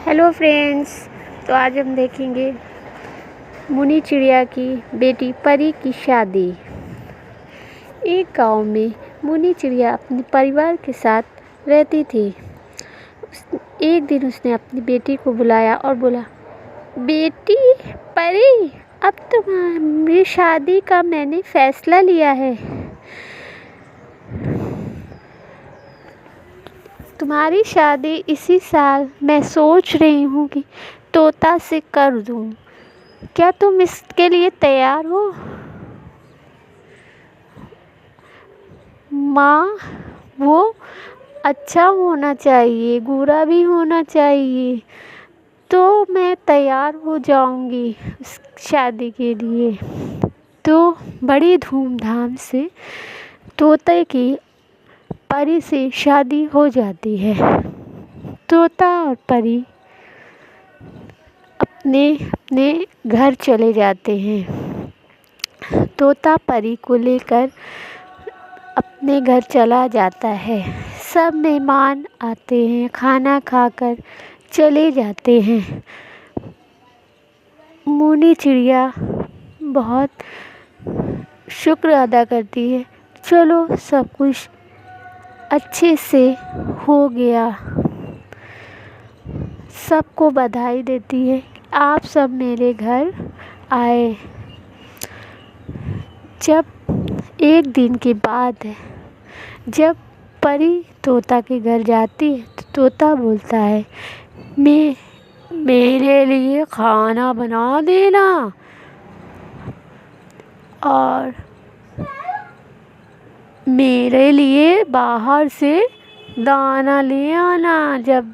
Hello friends. तो आज हम देखेंगे मुन्नी चिड़िया की बेटी परी की शादी। एक गांव में मुन्नी चिड़िया अपने परिवार के साथ रहती थी। एक दिन उसने अपनी बेटी को बुलाया और बोला, बेटी परी, अब तुम्हारी शादी का मैंने फैसला लिया है। तुम्हारी शादी इसी साल मैं सोच रही हूँ कि तोता से कर दूँ। क्या तुम इसके लिए तैयार हो? माँ, वो अच्छा होना चाहिए, गोरा भी होना चाहिए, तो मैं तैयार हो जाऊंगी उस शादी के लिए। तो बड़ी धूमधाम से तोते की परी से शादी हो जाती है। तोता और परी अपने अपने घर चले जाते हैं। तोता परी को लेकर अपने घर चला जाता है। सब मेहमान आते हैं, खाना खाकर चले जाते हैं। मुन्नी चिड़िया बहुत शुक्र अदा करती है, चलो सब कुछ अच्छे से हो गया। सबको बधाई देती है कि आप सब मेरे घर आए। जब एक दिन के बाद जब परी तोता के घर जाती है तो तोता बोलता है, मेरे लिए खाना बना देना और मेरे लिए बाहर से दाना ले आना। जब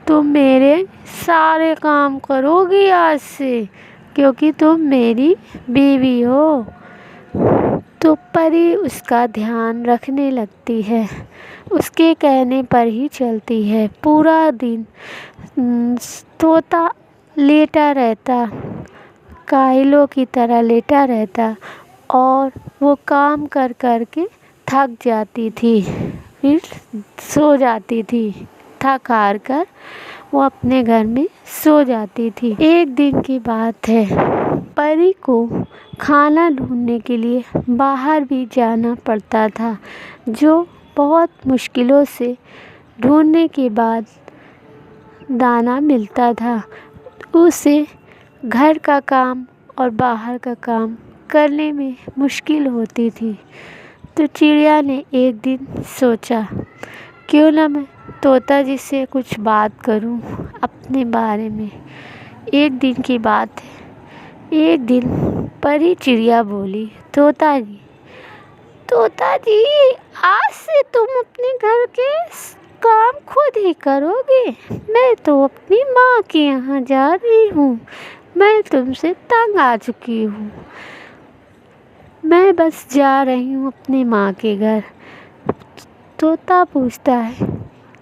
तुम मेरे सारे काम करोगी आज से, क्योंकि तुम मेरी बीवी हो। तो परी उसका ध्यान रखने लगती है, उसके कहने पर ही चलती है। पूरा दिन तोता लेटा रहता, कायलों की तरह लेटा रहता और वो काम कर कर के थक जाती थी, फिर सो जाती थी। थक हार कर वो अपने घर में सो जाती थी। एक दिन की बात है, परी को खाना ढूंढने के लिए बाहर भी जाना पड़ता था, जो बहुत मुश्किलों से ढूंढने के बाद दाना मिलता था। उसे घर का काम और बाहर का काम करने में मुश्किल होती थी। तो चिड़िया ने एक दिन सोचा, क्यों ना मैं तोता जी से कुछ बात करूं अपने बारे में। एक दिन की बात है, एक दिन परी चिड़िया बोली, तोता जी, आज से तुम अपने घर के काम खुद ही करोगे। मैं तो अपनी माँ के यहाँ जा रही हूँ, मैं तुमसे तंग आ चुकी हूँ। मैं बस जा रही हूँ अपनी माँ के घर। तोता पूछता है,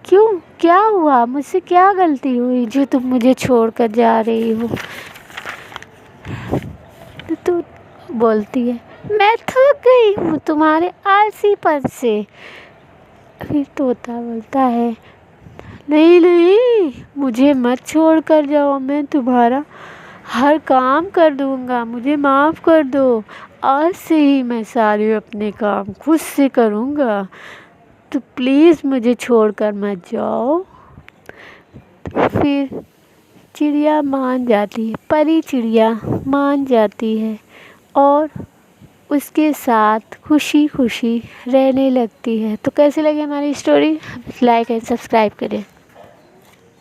क्यों, क्या हुआ, मुझसे क्या गलती हुई जो तुम मुझे छोड़कर जा रही हो? तो बोलती है, मैं थक गई हूँ तुम्हारे आलसीपन से। फिर तोता बोलता है, नहीं, मुझे मत छोड़ कर जाओ, मैं तुम्हारा हर काम कर दूंगा, मुझे माफ़ कर दो। आज से ही मैं सारे अपने काम खुद से करूंगा, तो प्लीज़ मुझे छोड़कर मत जाओ। फिर चिड़िया मान जाती है, परी चिड़िया मान जाती है और उसके साथ खुशी खुशी रहने लगती है। तो कैसी लगी हमारी स्टोरी? लाइक एंड सब्सक्राइब करें।